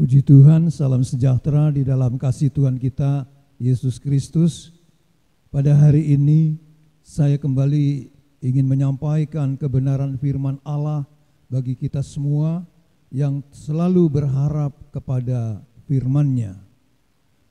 Puji Tuhan, salam sejahtera di dalam kasih Tuhan kita, Yesus Kristus. Pada hari ini, saya kembali ingin menyampaikan kebenaran firman Allah bagi kita semua yang selalu berharap kepada firman-Nya.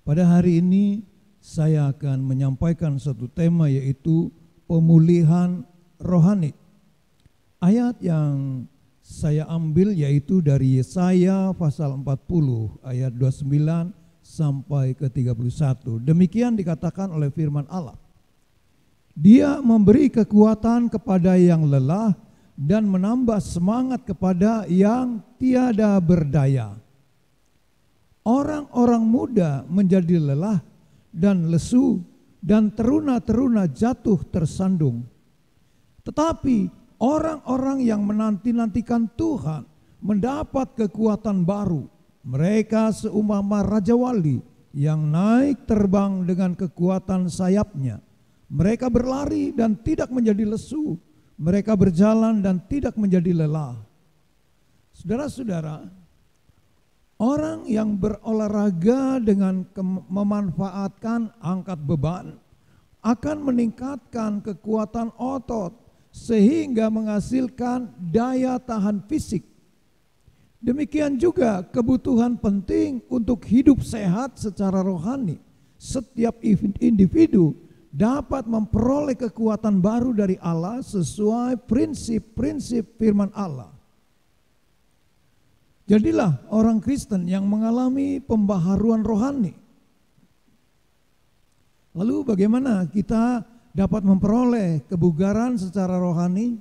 Pada hari ini, saya akan menyampaikan satu tema, yaitu pemulihan rohani. Ayat yang saya ambil yaitu dari Yesaya pasal 40 ayat 29 sampai ke 31. Demikian dikatakan oleh firman Allah. Dia memberi kekuatan kepada yang lelah dan menambah semangat kepada yang tiada berdaya. Orang-orang muda menjadi lelah dan lesu, dan teruna-teruna jatuh tersandung. Tetapi orang-orang yang menanti-nantikan Tuhan mendapat kekuatan baru. Mereka seumpama raja wali yang naik terbang dengan kekuatan sayapnya. Mereka berlari dan tidak menjadi lesu. Mereka berjalan dan tidak menjadi lelah. Saudara-saudara, orang yang berolahraga dengan memanfaatkan angkat beban akan meningkatkan kekuatan otot, sehingga menghasilkan daya tahan fisik. Demikian juga kebutuhan penting untuk hidup sehat secara rohani. Setiap individu dapat memperoleh kekuatan baru dari Allah sesuai prinsip-prinsip firman Allah. Jadilah orang Kristen yang mengalami pembaharuan rohani. Lalu bagaimana kita dapat memperoleh kebugaran secara rohani?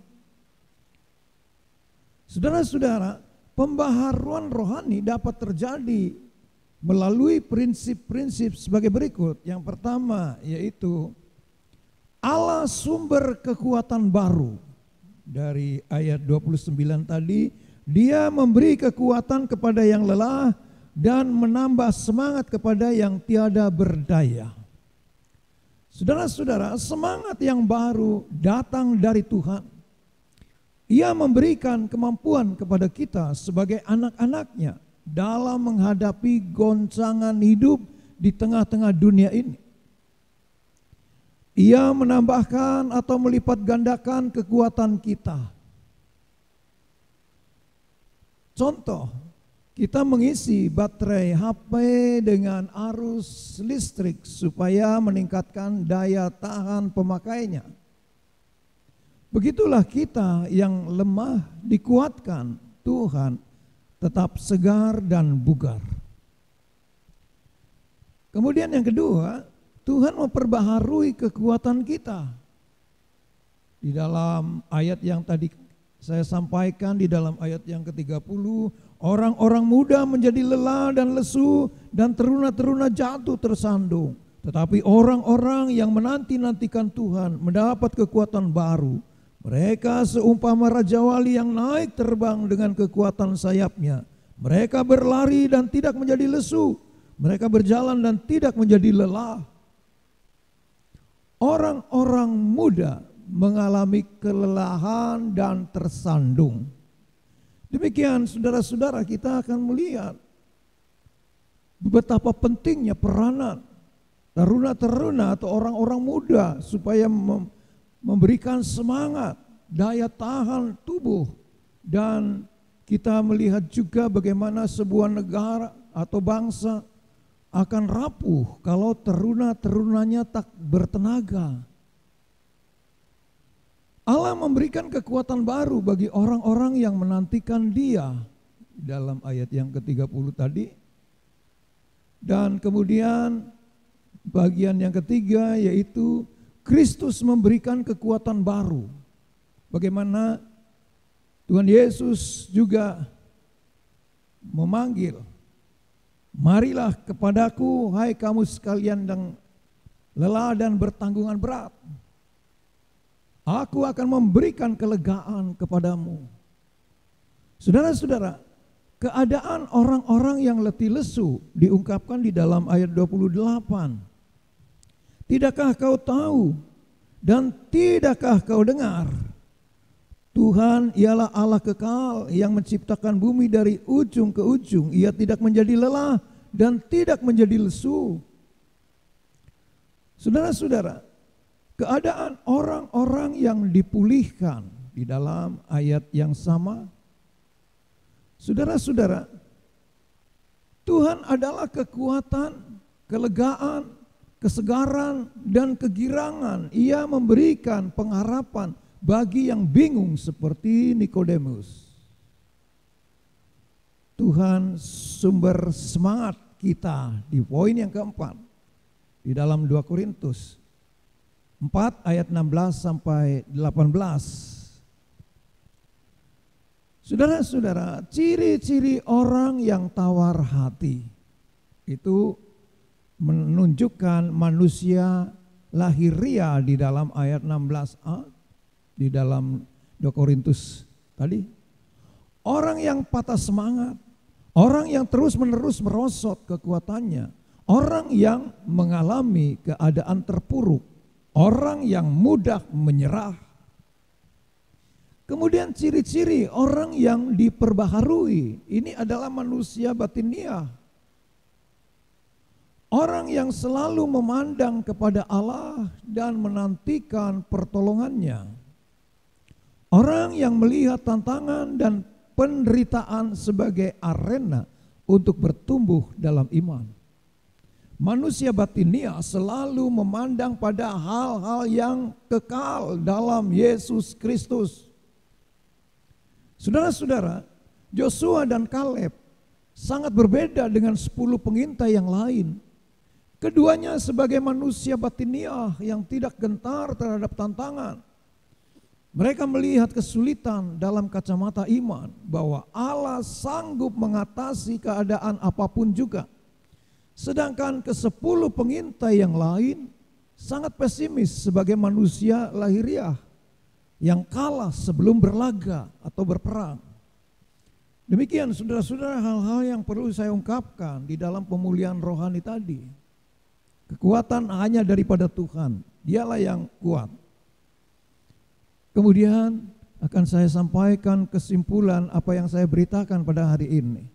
Saudara-saudara, pembaharuan rohani dapat terjadi melalui prinsip-prinsip sebagai berikut. Yang pertama yaitu Allah sumber kekuatan baru. Dari ayat 29 tadi, Dia memberi kekuatan kepada yang lelah dan menambah semangat kepada yang tiada berdaya. Saudara-saudara, semangat yang baru datang dari Tuhan. Ia memberikan kemampuan kepada kita sebagai anak-anaknya dalam menghadapi goncangan hidup di tengah-tengah dunia ini. Ia menambahkan atau melipat gandakan kekuatan kita. Contoh, kita mengisi baterai HP dengan arus listrik supaya meningkatkan daya tahan pemakainya. Begitulah kita yang lemah dikuatkan Tuhan tetap segar dan bugar. Kemudian yang kedua, Tuhan memperbaharui kekuatan kita. Di dalam ayat yang tadi saya sampaikan, di dalam ayat yang ke-30, orang-orang muda menjadi lelah dan lesu, dan teruna-teruna jatuh tersandung. Tetapi orang-orang yang menanti-nantikan Tuhan mendapat kekuatan baru. Mereka seumpama raja wali yang naik terbang dengan kekuatan sayapnya. Mereka berlari dan tidak menjadi lesu. Mereka berjalan dan tidak menjadi lelah. Orang-orang muda mengalami kelelahan dan tersandung. Demikian saudara-saudara, kita akan melihat betapa pentingnya peranan taruna-taruna atau orang-orang muda supaya memberikan semangat, daya tahan tubuh. Dan kita melihat juga bagaimana sebuah negara atau bangsa akan rapuh kalau teruna-terunanya tak bertenaga. Allah memberikan kekuatan baru bagi orang-orang yang menantikan Dia dalam ayat yang ke-30 tadi. Dan kemudian bagian yang ketiga yaitu Kristus memberikan kekuatan baru. Bagaimana Tuhan Yesus juga memanggil, "Marilah kepadaku, hai kamu sekalian yang lelah dan bertanggungan berat. Aku akan memberikan kelegaan kepadamu." Saudara-saudara, keadaan orang-orang yang letih lesu diungkapkan di dalam ayat 28. Tidakkah kau tahu dan tidakkah kau dengar? Tuhan ialah Allah kekal yang menciptakan bumi dari ujung ke ujung. Ia tidak menjadi lelah dan tidak menjadi lesu. Saudara-saudara, keadaan orang-orang yang dipulihkan di dalam ayat yang sama, saudara-saudara, Tuhan adalah kekuatan, kelegaan, kesegaran, dan kegirangan. Ia memberikan pengharapan bagi yang bingung seperti Nikodemus. Tuhan sumber semangat kita di poin yang keempat di dalam 2 Korintus 4 ayat 16 sampai 18. Saudara-saudara, ciri-ciri orang yang tawar hati itu menunjukkan manusia lahiriah di dalam ayat 16a di dalam 2 Korintus tadi. Orang yang patah semangat, orang yang terus-menerus merosot kekuatannya, orang yang mengalami keadaan terpuruk, orang yang mudah menyerah. Kemudian ciri-ciri orang yang diperbaharui, ini adalah manusia batiniah. Orang yang selalu memandang kepada Allah dan menantikan pertolongannya. Orang yang melihat tantangan dan penderitaan sebagai arena untuk bertumbuh dalam iman. Manusia batiniah selalu memandang pada hal-hal yang kekal dalam Yesus Kristus. Saudara-saudara, Joshua dan Kaleb sangat berbeda dengan 10 pengintai yang lain. Keduanya sebagai manusia batiniah yang tidak gentar terhadap tantangan. Mereka melihat kesulitan dalam kacamata iman bahwa Allah sanggup mengatasi keadaan apapun juga. Sedangkan ke-10 pengintai yang lain sangat pesimis sebagai manusia lahiriah yang kalah sebelum berlaga atau berperang. Demikian saudara-saudara hal-hal yang perlu saya ungkapkan di dalam pemulihan rohani tadi. Kekuatan hanya daripada Tuhan, Dialah yang kuat. Kemudian akan saya sampaikan kesimpulan apa yang saya beritakan pada hari ini.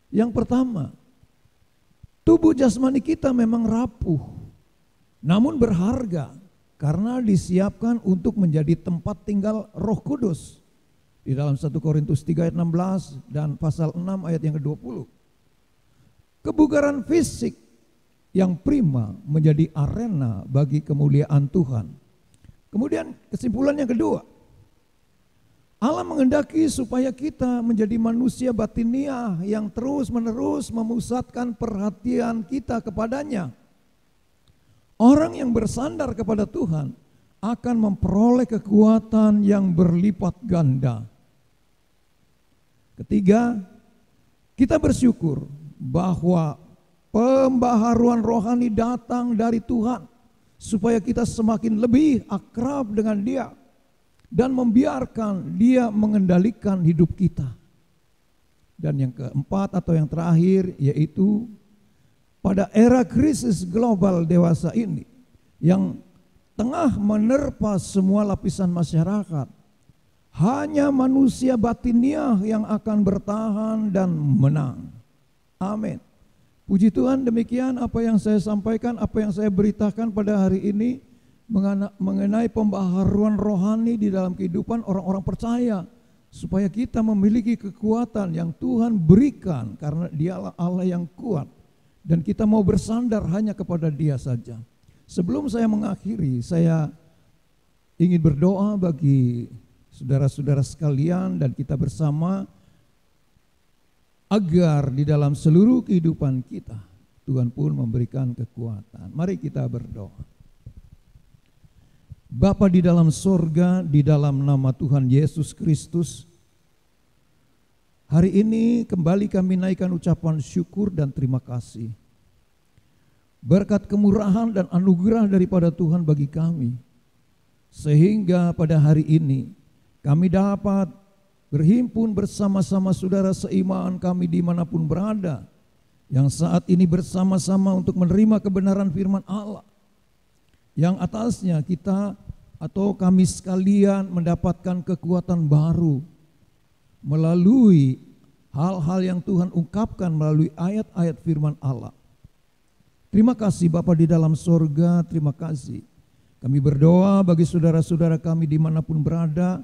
Yang pertama, tubuh jasmani kita memang rapuh, namun berharga karena disiapkan untuk menjadi tempat tinggal Roh Kudus. Di dalam 1 Korintus 3 ayat 16 dan pasal 6 ayat yang ke-20. Kebugaran fisik yang prima menjadi arena bagi kemuliaan Tuhan. Kemudian kesimpulan yang kedua, Allah menghendaki supaya kita menjadi manusia batiniah yang terus-menerus memusatkan perhatian kita kepadanya. Orang yang bersandar kepada Tuhan akan memperoleh kekuatan yang berlipat ganda. Ketiga, kita bersyukur bahwa pembaharuan rohani datang dari Tuhan supaya kita semakin lebih akrab dengan Dia dan membiarkan Dia mengendalikan hidup kita. Dan yang keempat atau yang terakhir yaitu pada era krisis global dewasa ini yang tengah menerpa semua lapisan masyarakat, hanya manusia batiniah yang akan bertahan dan menang. Amin. Puji Tuhan, demikian apa yang saya sampaikan, apa yang saya beritakan pada hari ini mengenai pembaharuan rohani di dalam kehidupan orang-orang percaya, supaya kita memiliki kekuatan yang Tuhan berikan karena Dialah Allah yang kuat dan kita mau bersandar hanya kepada Dia saja. Sebelum saya mengakhiri, saya ingin berdoa bagi saudara-saudara sekalian dan kita bersama agar di dalam seluruh kehidupan kita Tuhan pun memberikan kekuatan. Mari kita berdoa. Bapa di dalam sorga, di dalam nama Tuhan Yesus Kristus, hari ini kembali kami naikkan ucapan syukur dan terima kasih. Berkat kemurahan dan anugerah daripada Tuhan bagi kami, sehingga pada hari ini kami dapat berhimpun bersama-sama saudara seiman kami dimanapun berada, yang saat ini bersama-sama untuk menerima kebenaran firman Allah, yang atasnya kita atau kami sekalian mendapatkan kekuatan baru melalui hal-hal yang Tuhan ungkapkan melalui ayat-ayat firman Allah. Terima kasih Bapa di dalam sorga, terima kasih. Kami berdoa bagi saudara-saudara kami dimanapun berada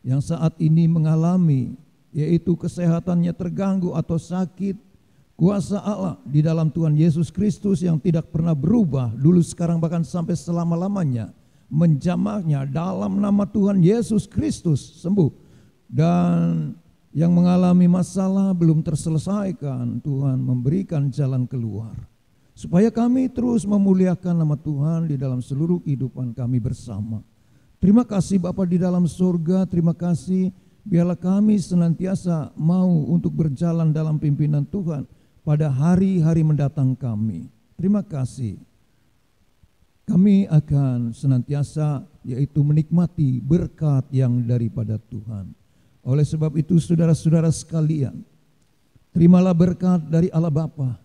yang saat ini mengalami yaitu kesehatannya terganggu atau sakit. Kuasa Allah di dalam Tuhan Yesus Kristus yang tidak pernah berubah dulu, sekarang, bahkan sampai selama-lamanya, menjamahnya dalam nama Tuhan Yesus Kristus sembuh. Dan yang mengalami masalah belum terselesaikan, Tuhan memberikan jalan keluar supaya kami terus memuliakan nama Tuhan di dalam seluruh kehidupan kami bersama. Terima kasih Bapa di dalam surga, terima kasih. Biarlah kami senantiasa mau untuk berjalan dalam pimpinan Tuhan pada hari-hari mendatang kami. Terima kasih. Kami akan senantiasa yaitu menikmati berkat yang daripada Tuhan. Oleh sebab itu saudara-saudara sekalian, terimalah berkat dari Allah Bapa,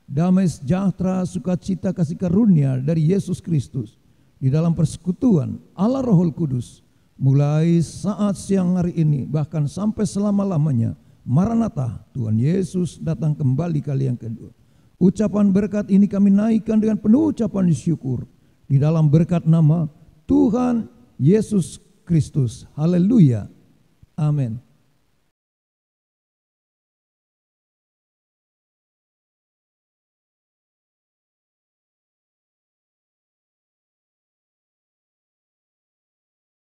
damai sejahtera, sukacita, kasih karunia dari Yesus Kristus di dalam persekutuan Allah Roh Kudus, mulai saat siang hari ini bahkan sampai selama-lamanya. Maranatha, Tuhan Yesus datang kembali kali yang kedua. Ucapan berkat ini kami naikkan dengan penuh ucapan syukur di dalam berkat nama Tuhan Yesus Kristus. Haleluya. Amin.